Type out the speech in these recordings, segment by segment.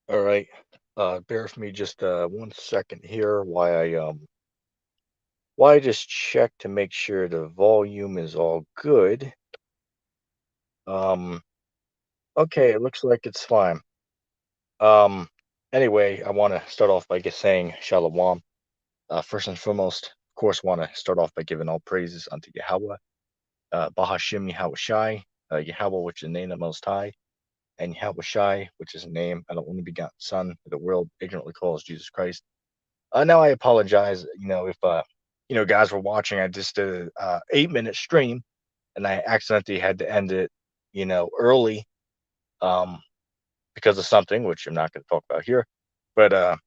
All right. Bear with me just 1 second here why I just check to make sure the volume is all good. Um okay, it looks like it's fine. Um anyway, I want to start off by just saying Shalom. First and foremost, of course, want to start off by giving all praises unto Yahweh, Bahashim Yahweh Shai, Yahweh, which is the name of the Most High, and Yahweh Shai, which is the name of the only begotten Son that the world ignorantly calls Jesus Christ. Now I apologize, if guys were watching. I just did a 8-minute stream, and I accidentally had to end it, early, um, because of something which I'm not going to talk about here. But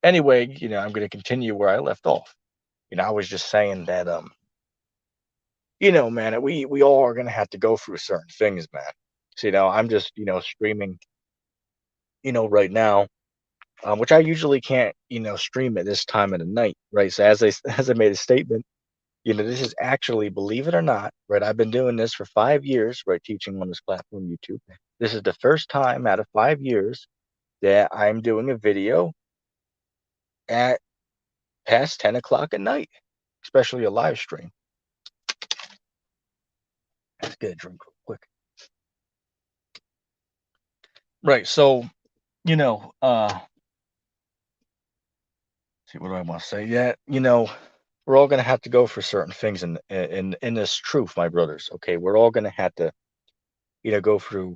anyway, I'm going to continue where I left off. I was just saying that, man, we all are going to have to go through certain things, man. So, I'm just, streaming, right now, which I usually can't, stream at this time of the night, right? So as I made a statement. This is actually, believe it or not, right? I've been doing this for 5 years, right? Teaching on this platform, YouTube. This is the first time out of 5 years that I'm doing a video at past 10 o'clock at night, especially a live stream. Let's get a drink real quick. Right. So, you know, uh, see, what do I want to say? Yeah, we're all gonna have to go for certain things in this truth, my brothers. Okay, we're all gonna have to, go through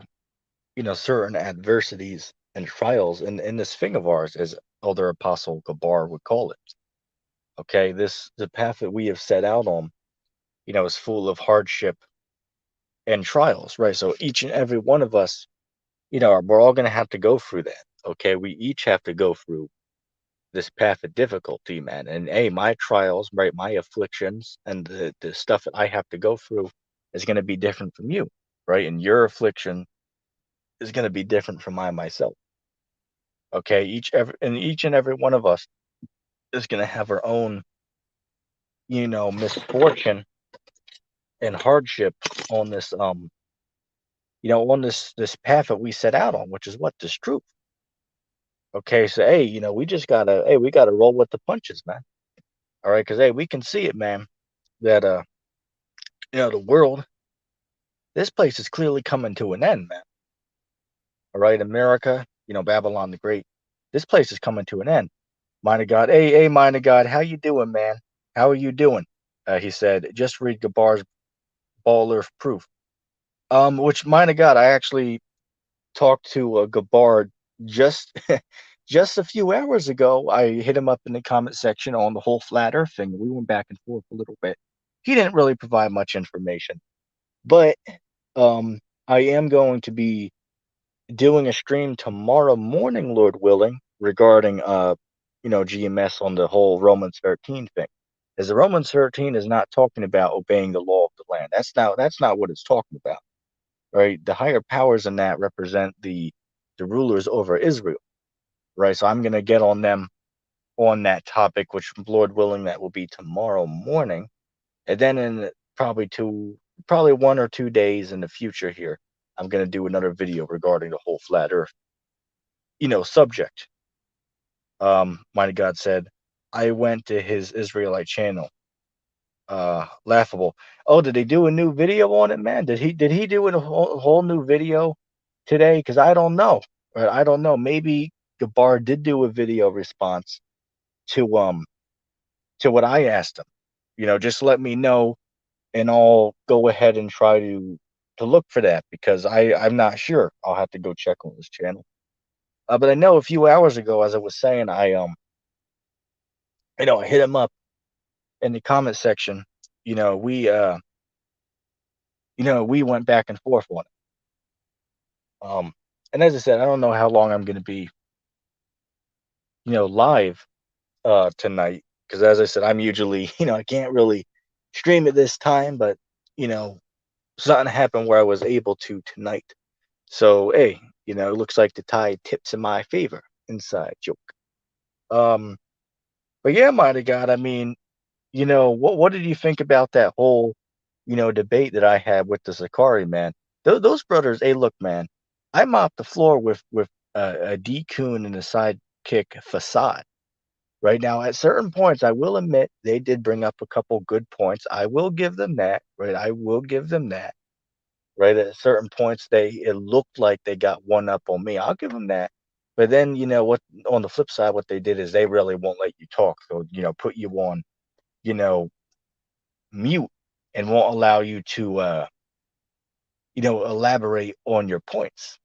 certain adversities and trials in this thing of ours, as Elder Apostle Gabar would call it. Okay, the path that we have set out on, is full of hardship and trials, right? So each and every one of us, we're all going to have to go through that. Okay, we each have to go through this path of difficulty, man. And hey, my trials, right, my afflictions, and the stuff that I have to go through is going to be different from you, right? And your affliction is going to be different from I myself. Okay, each and every one of us is going to have our own, misfortune and hardship on this, on this path that we set out on, which is what, this truth. Okay, so hey, we gotta roll with the punches, man. All right, because hey, we can see it, man. That the world, this place is clearly coming to an end, man. All right, America, Babylon the Great, this place is coming to an end. Mind of God, hey, mind of God, how you doing, man? How are you doing? He said, just read Gabar's Ball Earth Proof. Which, mind of God, I actually talked to Gabar just just a few hours ago. I hit him up in the comment section on the whole flat Earth thing. We went back and forth a little bit. He didn't really provide much information, but um, I am going to be doing a stream tomorrow morning, Lord willing, regarding GMS on the whole Romans 13 thing. As the Romans 13 is not talking about obeying the law of the land. That's not what it's talking about. Right? The higher powers in that represent the rulers over Israel. Right? So I'm gonna get on them on that topic, which Lord willing, that will be tomorrow morning. And then in probably 1 or 2 days in the future here, I'm gonna do another video regarding the whole flat earth, subject. Mighty God said, I went to his Israelite channel. Laughable. Oh, did they do a new video on it, man? Did he do a whole new video today? Because I don't know. Right? I don't know. Maybe Gabar did do a video response to to what I asked him. Just let me know, and I'll go ahead and try to look for that, because I'm not sure. I'll have to go check on his channel. But I know a few hours ago, as I was saying, I hit him up in the comment section. You know, we uh, we went back and forth on it. And as I said, I don't know how long I'm going to be, live tonight, because as I said, I'm usually, I can't really stream at this time, but you know, something happened where I was able to tonight. So hey, it looks like the tide tips in my favor. Inside joke. Um, but yeah, mighty God, I mean, what did you think about that whole, debate that I had with the Zakari man? Those brothers, hey, look, man, I mopped the floor with a D-Kun and a sidekick facade. Right now, at certain points, I will admit they did bring up a couple good points. I will give them that, right? I will give them that, right? At certain points, it looked like they got one up on me. I'll give them that. But then, what on the flip side, what they did is they really won't let you talk. So, put you on, you know, mute and won't allow you to, elaborate on your points.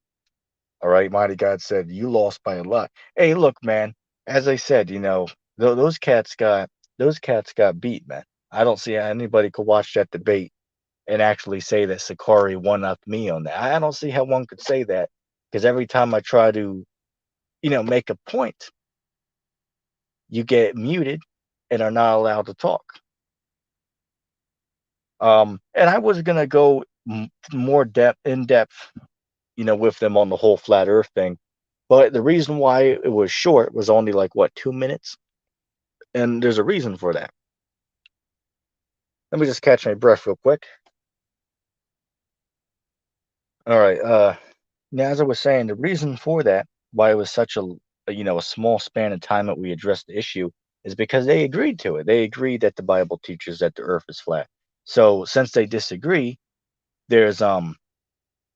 All right. Mighty God said, you lost by a lot. Hey, look, man, as I said, those cats got beat, man. I don't see how anybody could watch that debate and actually say that Sakari one up me on that. I don't see how one could say that because every time I try to, make a point, you get muted and are not allowed to talk. And I was gonna go more in depth, with them on the whole flat Earth thing, but the reason why it was short was only like what 2 minutes, and there's a reason for that. Let me just catch my breath real quick. All right. Now, as I was saying, the reason for that, why it was such a small span of time that we addressed the issue, is because they agreed to it. They agreed that the Bible teaches that the Earth is flat. So since they disagree, there's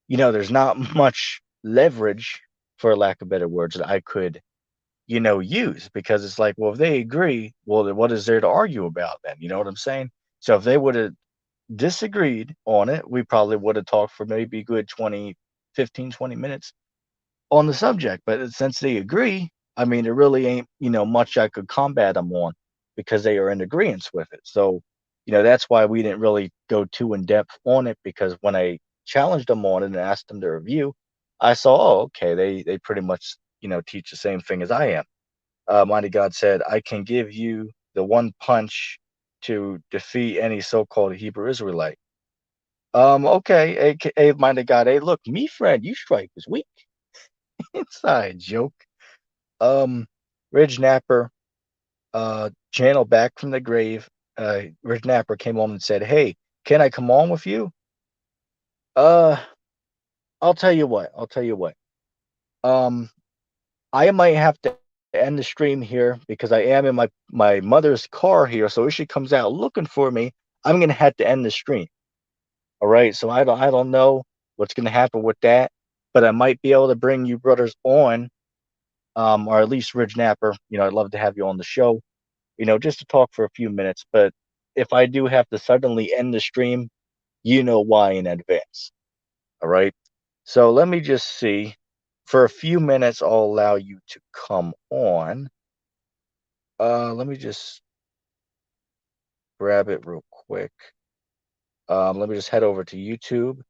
there's not much leverage, for lack of better words, that I could use because it's like, well, if they agree, well, then what is there to argue about then? You know what I'm saying? So if they would have disagreed on it, we probably would have talked for maybe a good 15, 20 minutes on the subject. But since they agree, I mean, there really ain't, much I could combat them on because they are in agreement with it. So, that's why we didn't really go too in depth on it because when I challenged them on it and asked them to review, I saw, oh, okay, they pretty much, teach the same thing as I am. Mighty God said, I can give you the one punch to defeat any so-called Hebrew Israelite. Okay, hey, Mighty God, hey, look, me friend, you strike was weak. Inside joke. Um, Ridge Napper, channel back from the grave. Ridge Napper came on and said, "Hey, can I come on with you?" Uh, I'll tell you what. I'll tell you what. Um, I might have to end the stream here because I am in my mother's car here. So if she comes out looking for me, I'm gonna have to end the stream. All right. So I don't know what's gonna happen with that, but I might be able to bring you brothers on, or at least Ridge Napper. I'd love to have you on the show. Just to talk for a few minutes. But if I do have to suddenly end the stream, you know why in advance. All right. So let me just see. For a few minutes, I'll allow you to come on. Let me just grab it real quick. Let me just head over to YouTube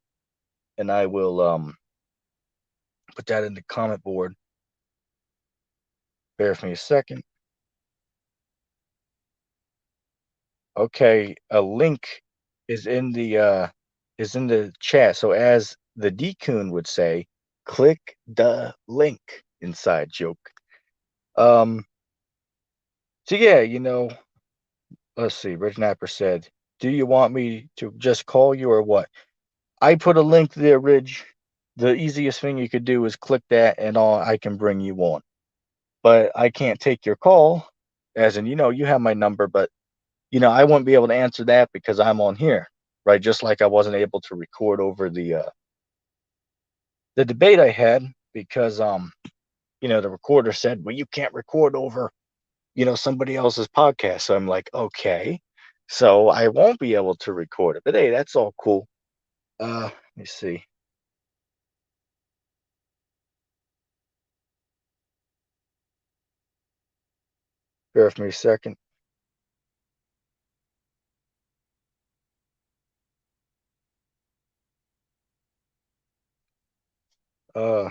and I will put that in the comment board. Bear with me a second. Okay, a link is in the chat. So as the D-Kun would say, click the link. Inside joke. Um, so yeah, let's see. Rich Napper said, "Do you want me to just call you or what?" I put a link there, Ridge. The easiest thing you could do is click that, and I can bring you on. But I can't take your call, as in, you have my number, but I wouldn't be able to answer that because I'm on here, right? Just like I wasn't able to record over the debate I had because the recorder said, "Well, you can't record over, somebody else's podcast." So I'm like, "Okay." So I won't be able to record it. But hey, that's all cool. Let me see. Bear with me a second. Uh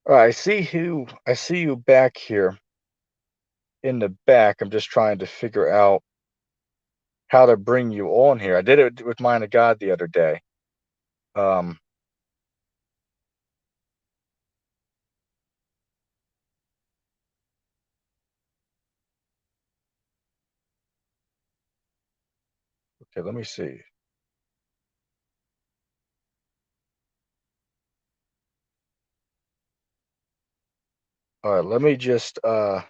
all right, I see you back here in the back. I'm just trying to figure out how to bring you on here. I did it with Mind of God the other day. Um, okay, let me see. All right, let me just yeah,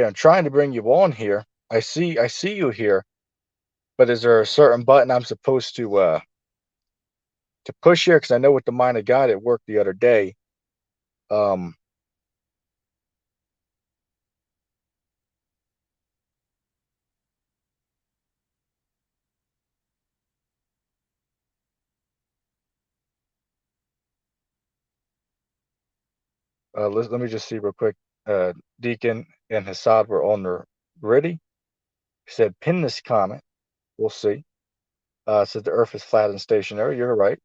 I'm trying to bring you on here. I see you here, but is there a certain button I'm supposed to push here? Because I know with the Mind of God it worked the other day. Um, let me just see real quick. Deacon and Hassad were on the ready. He said, pin this comment. We'll see. Said the Earth is flat and stationary. You're right.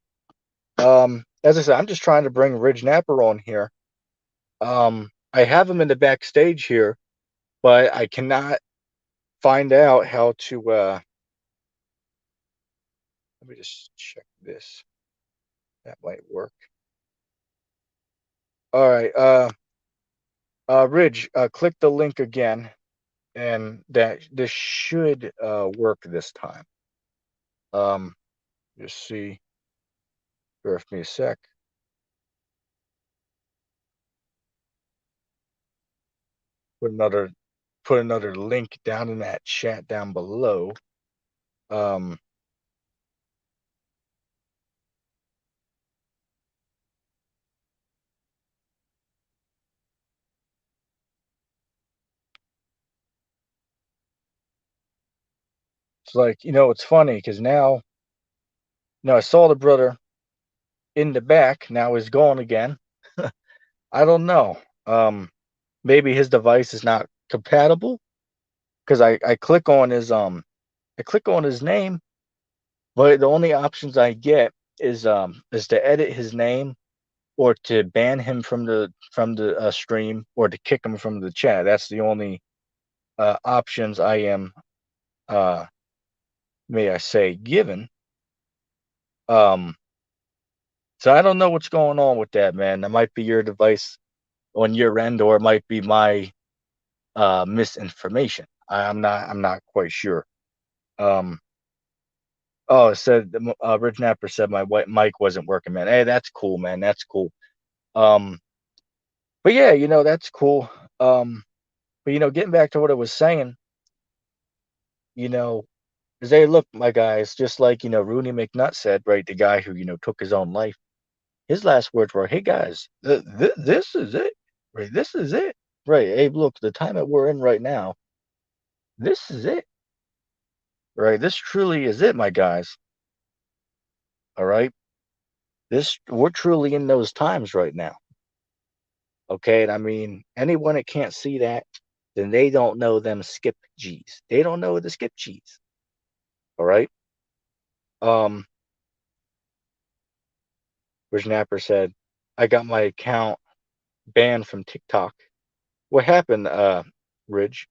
As I said, I'm just trying to bring Ridge Napper on here. I have him in the backstage here, but I cannot find out how to. Let me just check this. That might work. All right. Ridge, click the link again, and this should work this time. Just see. Bear with me a sec. Put another link down in that chat down below. Um, it's like, it's funny because now, I saw the brother in the back. Now he's gone again. I don't know. Maybe his device is not compatible because I click on his name, but the only options I get is to edit his name or to ban him from the stream or to kick him from the chat. That's the only options I am, uh, may I say, given. Um, so I don't know what's going on with that, man. That might be your device on your end, or it might be my misinformation. I'm not quite sure. Um, oh, it said Rich Napper said my white mic wasn't working, man. Hey, that's cool, man. That's cool. Um, but yeah, that's cool. But getting back to what I was saying, you know, is hey, look, my guys, just like Rooney McNutt said, right? The guy who took his own life. His last words were, "Hey guys, this is it, right? This is it, right? Hey, look, the time that we're in right now, this is it, right? This truly is it, my guys. All right, we're truly in those times right now. Okay, and I mean, anyone that can't see that, then they don't know them skip G's. They don't know the skip G's. All right. Um, Rich Napper said, "I got my account banned from TikTok." What happened, Ridge?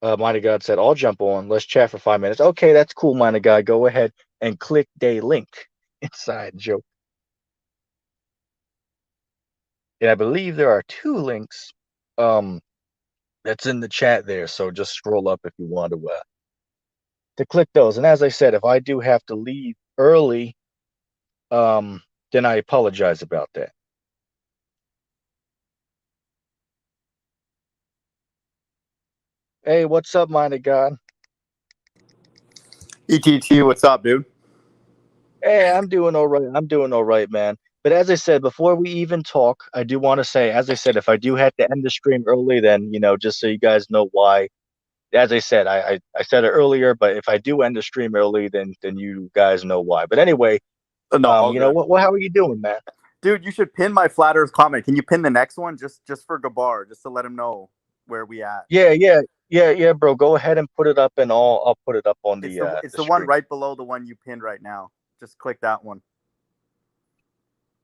Mind of God said, "I'll jump on. Let's chat for 5 minutes." Okay, that's cool, Mind of God. Go ahead and click day link. Inside joke. And I believe there are 2 links um that's in the chat there. So just scroll up if you want to click those. And as I said, if I do have to leave early, um, then I apologize about that. Hey, what's up, Mind of God? ETT, what's up, dude? Hey, I'm doing all right. I'm doing all right, man. But as I said, before we even talk, I do want to say, as I said, if I do have to end the stream early, then just so you guys know why. As I said, I said it earlier, but if I do end the stream early, then you guys know why. But anyway, No, all good. what how are you doing, man? Dude, you should pin my Flat Earth comment. Can you pin the next one just for Gabar, just to let him know where we at? Yeah, bro. Go ahead and put it up, and I'll put it up on It's the the one screen. right below the one you pinned right now. Just click that one.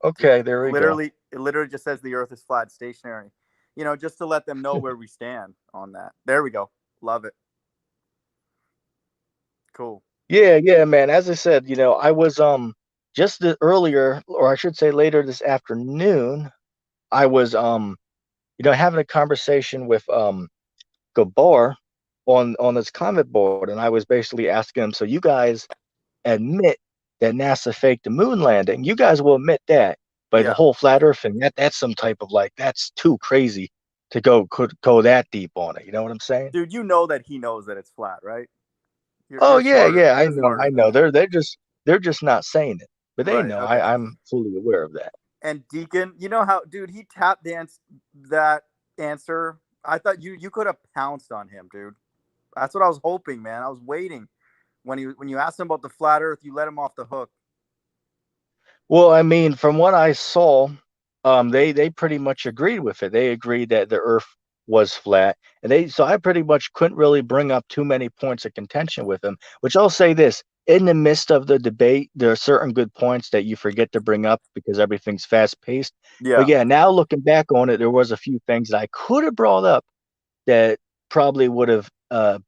Okay, there we go. It literally just says the Earth is flat, stationary. Just to let them know where we stand on that. There we go. Love it. Cool. Yeah, man. As I said, I was just earlier, or I should say later this afternoon, I was having a conversation with Gabar on this comment board, and I was basically asking them, so you guys admit that NASA faked the moon landing. You guys will admit that, but the Yeah, whole flat Earth thing, that's some type of like that's too crazy to go that deep on it. You know what I'm saying? dude, you know that he knows that it's flat, right? Oh You're yeah, smarter. yeah, You're I smarter than know. that. They're just not saying it, but they Right. know. Okay. I'm fully aware of that. And Deacon, you know how, dude, he tap danced that answer. I thought you could have pounced on him, dude. That's what I was hoping, man. I was waiting when you asked him about the flat Earth, you let him off the hook. Well, I mean, from what I saw, they pretty much agreed with it. They agreed that the Earth was flat, and they so I pretty much couldn't really bring up too many points of contention with them. Which I'll say this: in the midst of the debate, there are certain good points that you forget to bring up because everything's fast paced. But Yeah. yeah, now looking back on it, there was a few things that I could have brought up that probably would have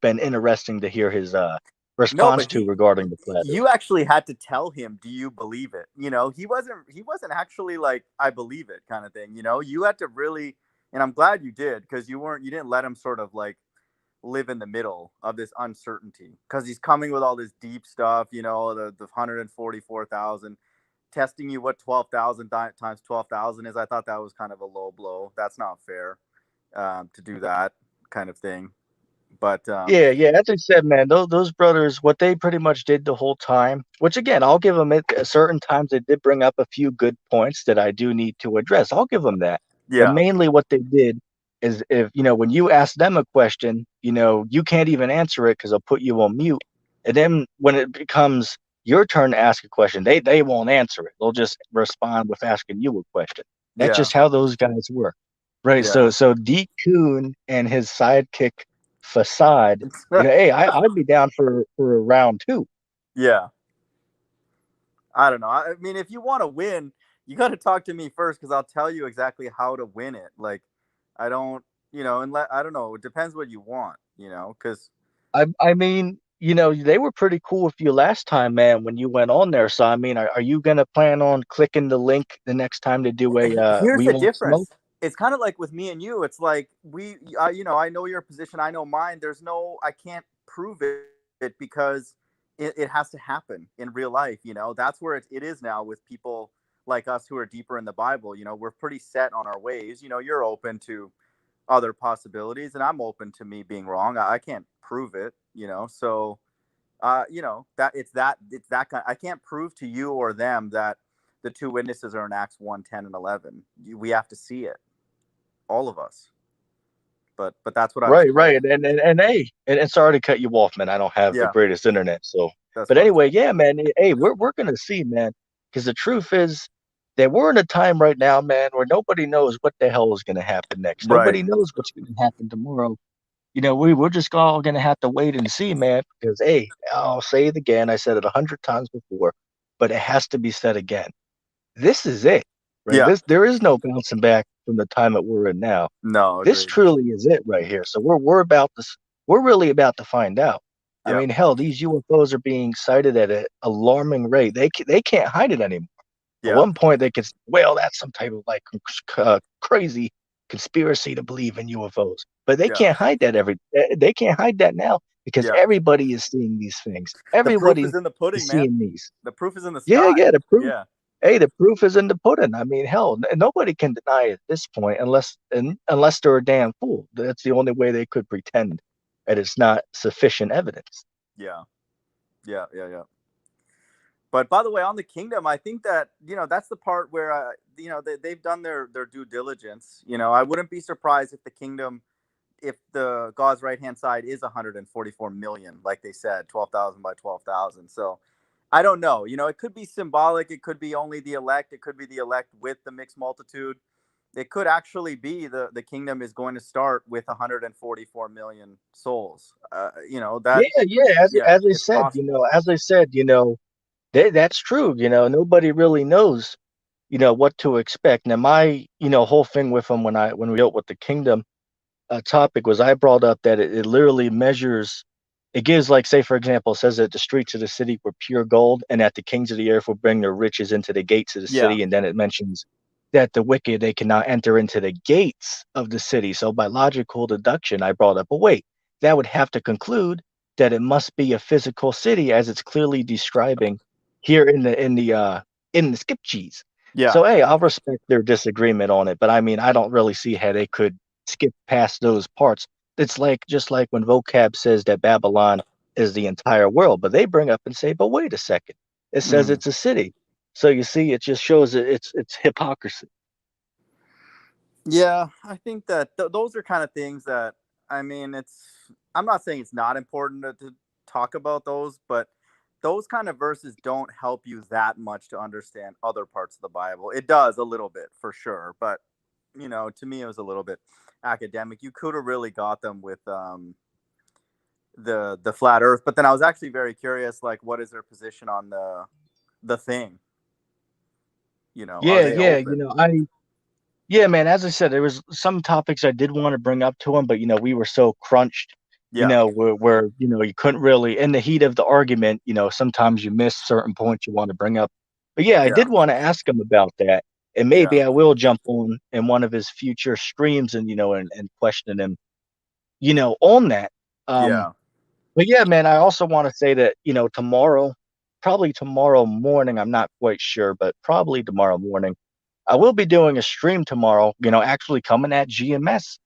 been interesting to hear his No, response but to regarding the flat you Earth. actually had to tell him, "Do you believe it?" You know, he wasn't actually like, "I believe it" kind of thing. You know, you had to really, and I'm glad you did because you didn't let him sort of like live in the middle of this uncertainty because he's coming with all this deep stuff. You know, the 144,000 testing you what 12,000 times 12,000 is. I thought that was kind of a low blow. That's not fair to do that kind of thing. But Yeah, yeah, as I said, man, those brothers, what they pretty much did the whole time, which again, I'll give them it. At certain times, they did bring up a few good points that I do need to address. I'll give them that. But yeah, mainly, what they did is, if when you ask them a question, you can't even answer it because they'll put you on mute. And then when it becomes your turn to ask a question, they won't answer it. They'll just respond with asking you a question. That's yeah, just how those guys work, right? yeah. So D Coon and his sidekick Facade, hey, I'd be down for a round two. Yeah, I don't know. I mean, if you want to win, you got to talk to me first because I'll tell you exactly how to win it. Like, I don't, and I don't know. It depends what you want, because I mean, they were pretty cool with you last time, man, when you went on there. So I mean, are you gonna plan on clicking the link the next time to do a here's We the Want Smoke? difference. It's kind of like with me and you. It's like I know your position. I know mine. I can't prove it because it has to happen in real life. That's where it is now with people like us who are deeper in the Bible. We're pretty set on our ways. You're open to other possibilities, and I'm open to me being wrong. I can't prove it. So that it's that kind. I can't prove to you or them that the two witnesses are in Acts 1:10 and 11. We have to see it, all of us. But that's what I was Right, told. right, and hey, and sorry to cut you off, man. I don't have the Yeah, greatest internet, so. that's But fine. anyway, yeah, man. Hey, we're gonna see, man, because the truth is that we're in a time right now, man, where nobody knows what the hell is gonna happen next. Right. Nobody knows what's gonna happen tomorrow. We're just all gonna have to wait and see, man. Because hey, I'll say it again. I said it 100 times before, but it has to be said again. This is it, right? Yeah. There is no bouncing back from the time that we're in now. No, This agreed. truly is it right here. So we're really about to find out. I Yeah. mean, hell, these UFOs are being sighted at an alarming rate. They can't hide it anymore. At Yeah. one point, they could say, well, that's some type of like crazy conspiracy to believe in UFOs, but they Yeah. can't hide that they can't hide that now because Yeah. everybody is seeing these things. The proof Everybody is in the is pudding, man. seeing these. The proof is in the Yeah, sky. yeah. The proof. Yeah. Hey, the proof is in the pudding. I mean, hell, nobody can deny it at this point unless they're a damn fool. That's the only way they could pretend that it's not sufficient evidence. Yeah. Yeah. Yeah. Yeah. But by the way, on the kingdom, I think that that's the part where they've done their due diligence. I wouldn't be surprised if the kingdom, if the God's right hand side is 144 million, like they said, 12,000 by 12,000. So I don't know. It could be symbolic. It could be only the elect. It could be the elect with the mixed multitude. It could actually be the kingdom is going to start with 144 million souls. Yeah, That yeah. yeah, it's possible. As I said, that's true. Nobody really knows, what to expect. Now, my, whole thing with them when we dealt with the kingdom topic was I brought up that it literally measures. It gives, like, say, for example, it says that the streets of the city were pure gold, and that the kings of the earth will bring their riches into the gates of the Yeah, city, and then it mentions that the wicked they cannot enter into the gates of the city. So by logical deduction, I brought up, well, wait, that would have to conclude that it must be a physical city as it's clearly describing here in the skip cheese. Yeah. So hey, I'll respect their disagreement on it, but I mean, I don't really see how they could skip past those parts. It's like just like when vocab says that Babylon is the entire world, but they bring up and say, but wait a second, it says Mm. it's a city. So you see, it just shows that it's hypocrisy. Yeah, I think that those are kind of things that, I mean, it's, I'm not saying it's not important to talk about those, but those kind of verses don't help you that much to understand other parts of the Bible. It does a little bit for sure, but to me it was a little bit academic. You could have really got them with the flat earth, but then I was actually very curious, like, what is their position on the thing? Are Yeah, they yeah, open? yeah, man. As I said, there was some topics I did want to bring up to him, but we were so crunched, Yeah, where you couldn't really, in the heat of the argument, sometimes you miss certain points you want to bring up. But yeah, I yeah, did want to ask him about that, and yeah, maybe I will jump on in one of his future streams and and question him, on that. Um, yeah. but yeah, man, I also want to say that tomorrow, probably tomorrow morning, I'm not quite sure, but probably tomorrow morning. I will be doing a stream tomorrow, actually coming at GMS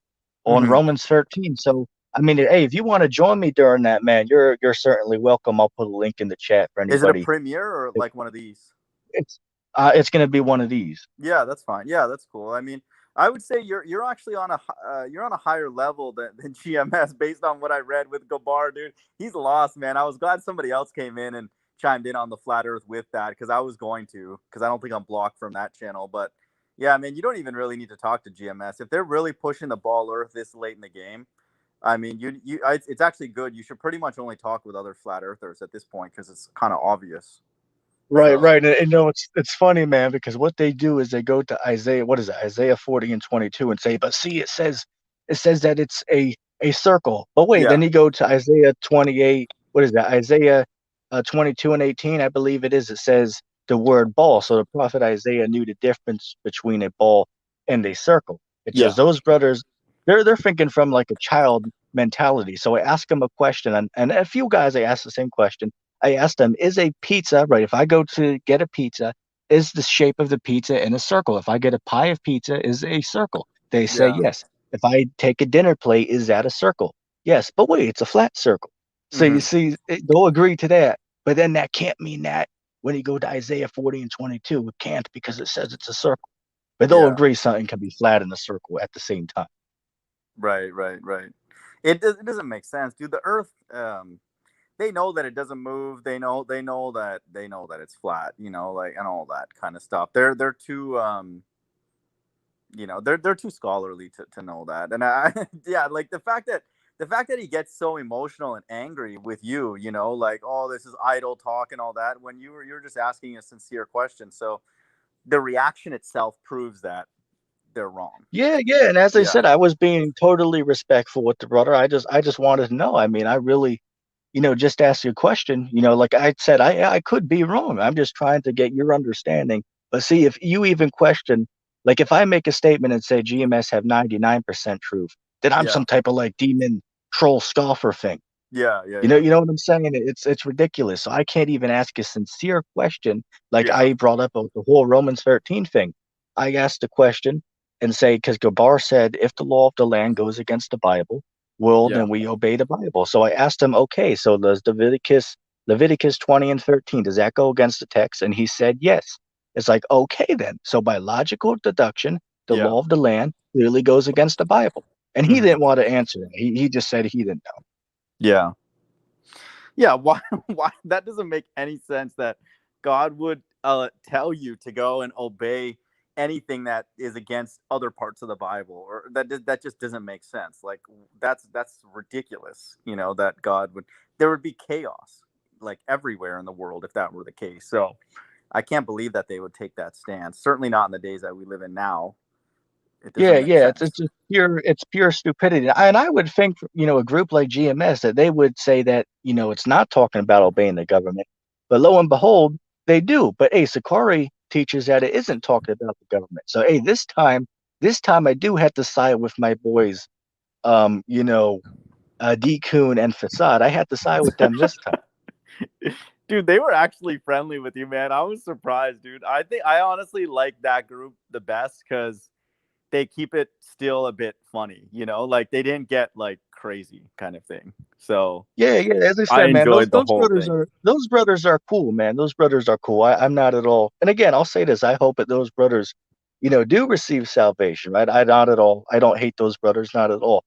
on Hmm. Romans 13. So, I mean, hey, if you want to join me during that, man, you're certainly welcome. I'll put a link in the chat for Is it a anybody. premiere or like one of these? It's it's going to be one of these. Yeah, that's fine. Yeah, that's cool. I mean, I would say you're actually on you're on a higher level than GMS based on what I read with Gabar, dude. He's lost, man. I was glad somebody else came in and chimed in on the flat Earth with that, because I was going to, because I don't think I'm blocked from that channel. But yeah, I mean, you don't even really need to talk to GMS if they're really pushing the ball Earth this late in the game. I mean, it's actually good. You should pretty much only talk with other flat earthers at this point, because it's kind of obvious. Right, So right. And it's funny, man, because what they do is they go to Isaiah, what is it, Isaiah 40 and 22, and say, but see, it says that it's a circle. But wait, yeah, then you go to Isaiah 28, what is that? Isaiah 22 and 18, I believe it is. It says the word ball. So the prophet Isaiah knew the difference between a ball and a circle. It's yeah, just those brothers, they're thinking from like a child mentality. So I ask them a question, and a few guys I ask the same question. I asked them, is a pizza, right? If I go to get a pizza, is the shape of the pizza in a circle? If I get a pie of pizza, is a circle? They say yeah. yes. If I take a dinner plate, is that a circle? Yes, but wait, it's a flat circle. So you Hmm. see, they'll agree to that. But then that can't mean that when you go to Isaiah 40 and 22, it can't because it says it's a circle. But they'll Yeah. agree something can be flat in a circle at the same time. Right, right, right. It doesn't make sense, dude. The Earth, they know that it doesn't move. They know that it's flat. Like, and all that kind of stuff. They're too they're too scholarly to know that. And I yeah, like the fact that he gets so emotional and angry with you, like, oh, this is idle talk and all that, when you're just asking a sincere question. So the reaction itself proves that they're wrong. Yeah, yeah. And as I Yeah, said, I was being totally respectful with the brother. I just wanted to know. I mean, I really, just ask you a question. Like I said, I could be wrong. I'm just trying to get your understanding. But see, if you even question, like if I make a statement and say GMS have 99% truth, then I'm yeah, some type of like demon troll scoffer thing. yeah, yeah, You know, yeah, you know what I'm saying? It's ridiculous. So I can't even ask a sincere question like yeah, I brought up with the whole Romans 13 thing. I asked the question and say, because Gabar said, if the law of the land goes against the Bible, well, yeah, then we obey the Bible. So I asked him, okay, so does Leviticus 20 and 13, does that go against the text? And he said, yes. It's like, okay, then. So by logical deduction, the yeah. law of the land clearly goes against the Bible. And he Hmm. didn't want to answer it. He just said he didn't know. Yeah. Yeah, why why that doesn't make any sense, that God would tell you to go and obey anything that is against other parts of the Bible, or that just doesn't make sense. Like, that's ridiculous, that God would, there would be chaos like everywhere in the world if that were the case. So I can't believe that they would take that stance. Certainly not in the days that we live in now. It Yeah, doesn't make yeah, it's sense. just pure stupidity. And I would think, a group like GMS that they would say that, it's not talking about obeying the government. But lo and behold, they do. But hey, Sakari teaches that it isn't talking about the government. So hey, this time I do have to side with my boys, um, you know, D Kuhn and Facade. I had to side with them this time. Dude, they were actually friendly with you, man. I was surprised, dude. I think I honestly like that group the best because they keep it still a bit funny, you know, like they didn't get like crazy kind of thing. So Yeah, yeah. As I I said, man, enjoyed the those whole brothers thing. are cool, man. Those brothers are cool. I'm not at all. And again, I'll say this: I hope that those brothers, do receive salvation, right? I not at all. I don't hate those brothers, not at all.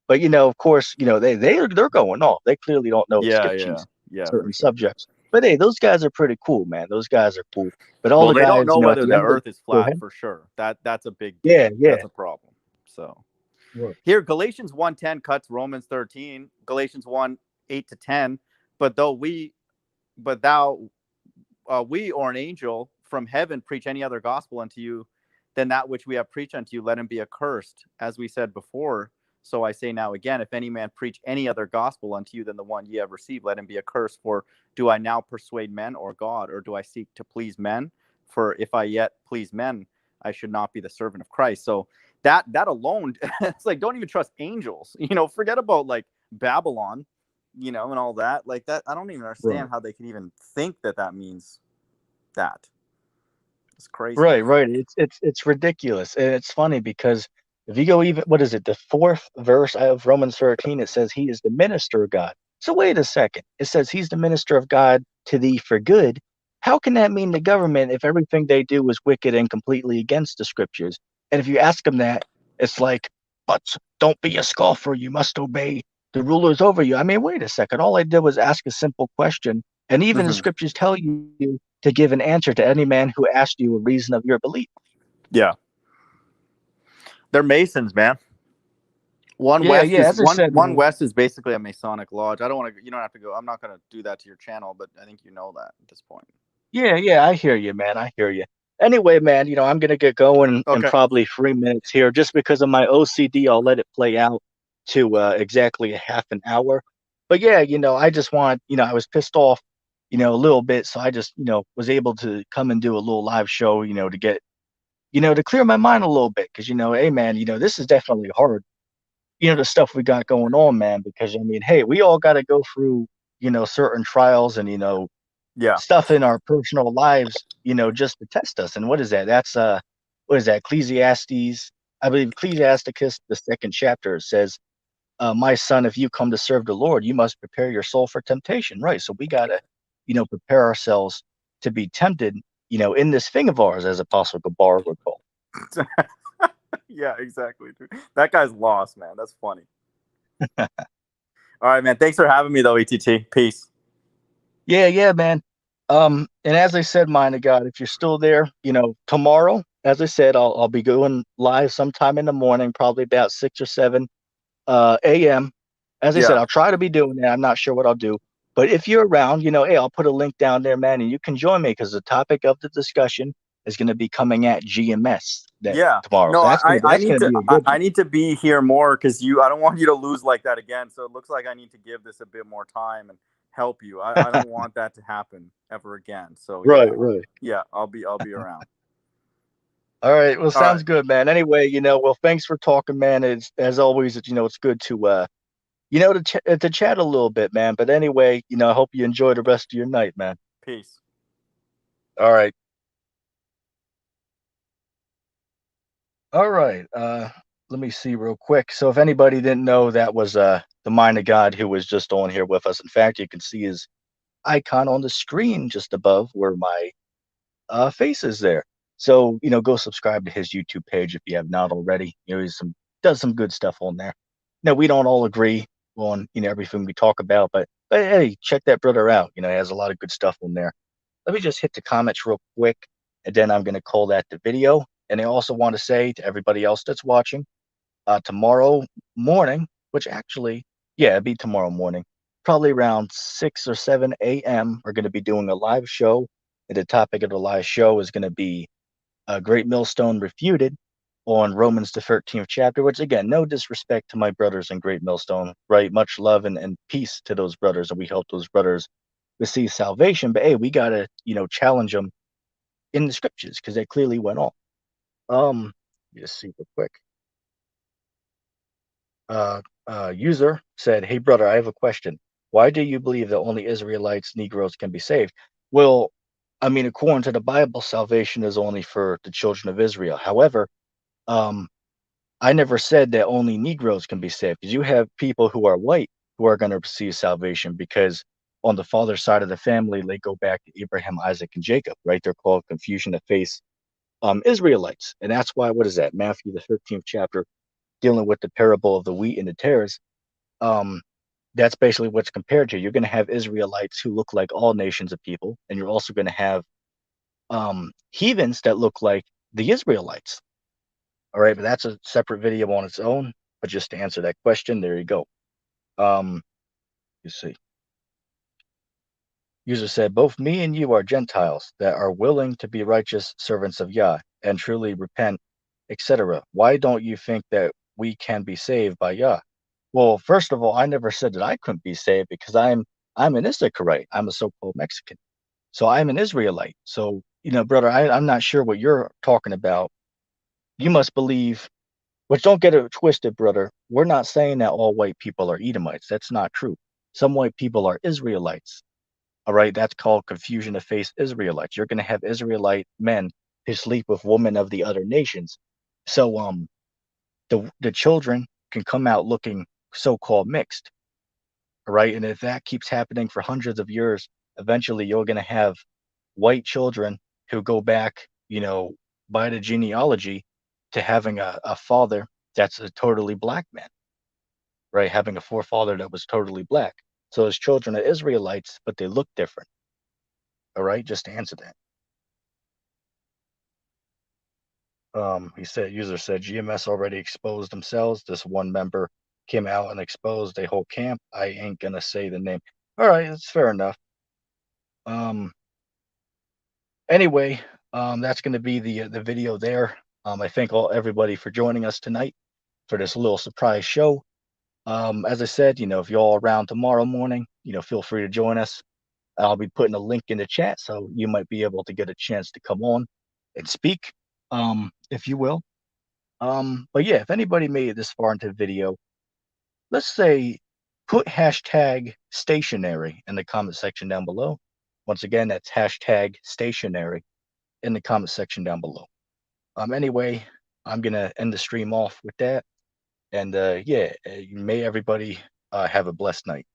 But of course, they're going off. They clearly don't know the Yeah, yeah, scriptures, yeah, for certain sure. subjects. But hey, those guys are pretty cool, man. Those guys are cool. But all Well, the they don't guys, know at whether the the end of earth is go flat ahead. for sure. That's a big Yeah, deal. yeah. That's a problem. So Right. here, Galatians 1:10 cuts Romans 13, Galatians 1:8-10. But though we, but thou, we or an angel from heaven preach any other gospel unto you than that which we have preached unto you, let him be accursed. As we said before, so I say now again, if any man preach any other gospel unto you than the one ye have received, let him be accursed. For do I now persuade men or God, or do I seek to please men? For if I yet please men, I should not be the servant of Christ. So that alone, it's like, don't even trust angels. Forget about like Babylon, and all that. Like that, I don't even Right. understand how they could even think that means that. It's crazy. Right, right. It's ridiculous. And it's funny because if you go even what is it, the fourth verse of Romans 13, it says he is the minister of God. So wait a second. It says he's the minister of God to thee for good. How can that mean the government if everything they do is wicked and completely against the scriptures? And if you ask them that, it's like, but don't be a scoffer. You must obey the rulers over you. I mean, wait a second. All I did was ask a simple question. And even the Hmm. scriptures tell you to give an answer to any man who asked you a reason of your belief. Yeah, they're Masons, man. One Yeah, West yeah. is As I one said, one man. West is basically a Masonic lodge. I don't want to. You don't have to go. I'm not going to do that to your channel, but I think you know that at this point. Yeah, yeah. I hear you, man. I hear you. Anyway, man, I'm gonna get going in Okay. probably 3 minutes here. Just because of my OCD, I'll let it play out to exactly a half an hour. But yeah, I just want, I was pissed off, a little bit, so I just, was able to come and do a little live show, to get, to clear my mind a little bit, because hey, man, this is definitely hard. The stuff we got going on, man, because I mean, hey, we all got to go through, certain trials and, Yeah. stuff in our personal lives, just to test us. And what is that? That's what is that? Ecclesiastes, I believe Ecclesiasticus, the second chapter says, my son, if you come to serve the Lord, you must prepare your soul for temptation. Right. So we gotta, prepare ourselves to be tempted, in this thing of ours, as Apostle Gabar would call. Yeah, exactly, dude. That guy's lost, man. That's funny. All right, man. Thanks for having me, though, ETT. Peace. Yeah, yeah, man. And as I said, mind of God, if you're still there, tomorrow, as I said, I'll be going live sometime in the morning, probably about 6 or 7 a.m. As I said, Yeah. I'll try to be doing that. I'm not sure what I'll do, but if you're around, hey, I'll put a link down there, man, and you can join me because the topic of the discussion is going to be coming at GMS that Yeah. tomorrow. No, So I that's need gonna to be a good I one. need to be here more because I don't want you to lose like that again. So it looks like I need to give this a bit more time and help you. I don't want that to happen ever again. So yeah. Right, right. Yeah, I'll be around. All right. Well, All right. sounds good, man. Anyway, well, thanks for talking, man. It's as always, it's good to to chat a little bit, man. But anyway, I hope you enjoy the rest of your night, man. Peace. All right. All right. Let me see real quick. So if anybody didn't know, that was the mind of God who was just on here with us. In fact, you can see his icon on the screen just above where my face is there. So, go subscribe to his YouTube page if you have not already. He's does some good stuff on there. No, we don't all agree on, everything we talk about, but hey, check that brother out. He has a lot of good stuff on there. Let me just hit the comments real quick, and then I'm going to call that the video. And I also want to say to everybody else that's watching, tomorrow morning, which actually, yeah, it'd be tomorrow morning, probably around 6 or 7 a.m., we're going to be doing a live show. And the topic of the live show is going to be Great Millstone Refuted on Romans, the 13th chapter, which, again, no disrespect to my brothers in Great Millstone, right? Much love and peace to those brothers, and we help those brothers receive salvation. But hey, we got to, challenge them in the scriptures because they clearly went off. Let me just see real quick. User said, "Hey brother, I have a question. Why do you believe that only Israelites, Negroes can be saved?" Well, I mean, according to the Bible, salvation is only for the children of Israel. However, um, I never said that only Negroes can be saved, because you have people who are white who are going to receive salvation, because on the father's side of the family, they go back to Abraham, Isaac, and Jacob, right? They're called confusion of faith Israelites. And that's why, what is that? Matthew, the 13th chapter, dealing with the parable of the wheat and the tares. Um, that's basically what's compared to. You're going to have Israelites who look like all nations of people, and you're also going to have heathens that look like the Israelites. All right, but that's a separate video on its own. But just to answer that question, there you go. You see, user said, both me and you are Gentiles that are willing to be righteous servants of Yah and truly repent, etc. Why don't you think that we can be saved by Yah? Well, first of all, I never said that I couldn't be saved, because I'm an Issacharite. I'm a so-called Mexican. So I'm an Israelite. So, brother, I'm not sure what you're talking about. You must believe, which, don't get it twisted, brother. We're not saying that all white people are Edomites. That's not true. Some white people are Israelites. All right. That's called confusion of faith Israelites. You're going to have Israelite men who sleep with women of the other nations. So, the children can come out looking so-called mixed. All right. And if that keeps happening for hundreds of years, eventually you're going to have white children who go back, by the genealogy, to having a father that's a totally black man, right? Having a forefather that was totally black. So his children are Israelites, but they look different. All right, just to answer that. He said, user said, GMS already exposed themselves. This one member came out and exposed a whole camp. I ain't gonna say the name. All right, that's fair enough. Anyway, that's gonna be the video there. I thank everybody for joining us tonight for this little surprise show. As I said, if you're all around tomorrow morning, feel free to join us. I'll be putting a link in the chat, so you might be able to get a chance to come on and speak, if you will. But yeah, if anybody made it this far into the video, let's say put hashtag stationary in the comment section down below. Once again, that's hashtag stationary in the comment section down below. Anyway, I'm gonna end the stream off with that. And yeah, may everybody have a blessed night.